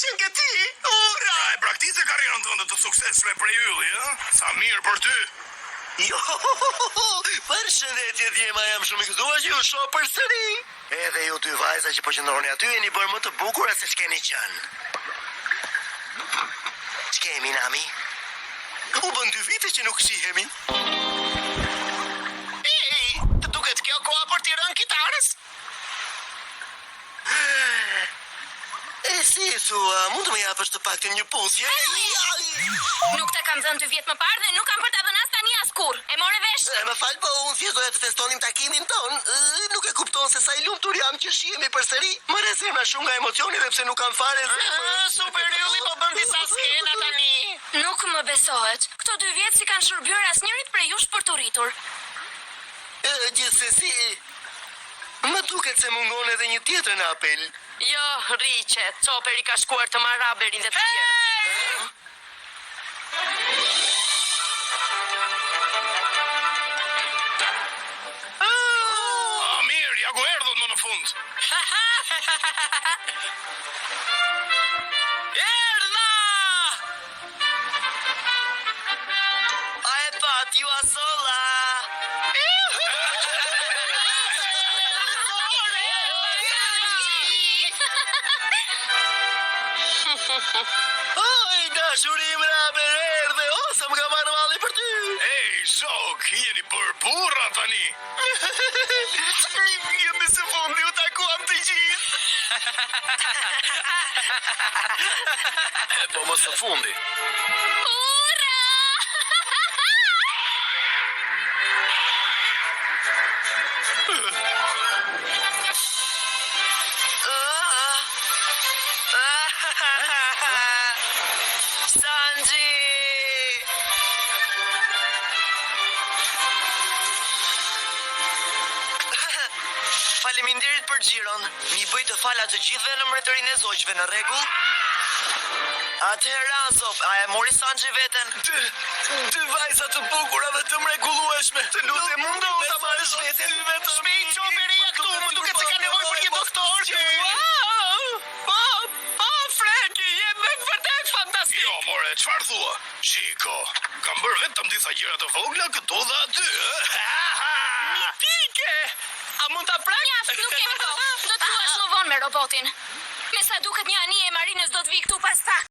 shëngëti. Ura! E praktikë karrierën tënde të suksesshme prej ylli, ë? Sa mirë për ty. Jo, përshëndetje Djema, jam shumë i gëzuar që ju shoh përsëri. Edhe ju dy vajza që po qëndroni aty jeni bërë më të bukura se ç'keni qenë. Ç'kemi Nami? U bën 2 vite që nuk shihemi. Ej, të duket kjo koha për t'i rënë kitarës? E si, Sua, mund të më japësh të paktën një punsje? Nuk ta kam dhënë 2 vjet më parë dhe nuk kam për ta dhënë as tani askurr. E more vesh? Më fal, po unë thjesht doja të testonim takimin ton. Nuk e kupton se sa i lumtur jam që shihemi përsëri. Më rezerva shumë nga emocioni dhe pse nuk kam fare zemër. Super ylli po bën disa skena tani. Nuk më besohet. Këto 2 vjet si kanë shërbyer asnjërit prej jush për të rritur. Gjithsesi, më duket se mungon edhe një tjetër në apel. Jo, Riqe, Coperi ka shkuar të marrë Raberin dhe të tjerë. Mirë, ja ku erdhën më në fund. Erdha! A e pat ju asolla? Oj, dashurim Raber erdhe, sa më ka marrë malli për ty. Ej, shok, jeni bërë burra tani. Jemi së fundi u takuam të gjithë. Po mos së fundi. Ura! Sanji! Faleminderit për xhiron. Mi bëj të fala të gjithëve në mbretërinë e zogjve, në rregull? Atëherë Azop, a e mori Sanji veten? Dy vajza të bukura dhe të mrekullueshme. Të lutem, mund të ta marrësh veten? Shpejt Çoperia këtu, më duket se ka nevojë për një doktor. Frankie, je me vërtet fantastik. Jo, more, çfarë thua? Shiko, kam bërë vetëm disa gjëra të vogla këtu dhe aty, Mitike! A mund ta prak? Mjaft, nuk kemi kohë. Do të luash më vonë me robotin. Me sa duket një anije e Marinës do të vi këtu pas pak.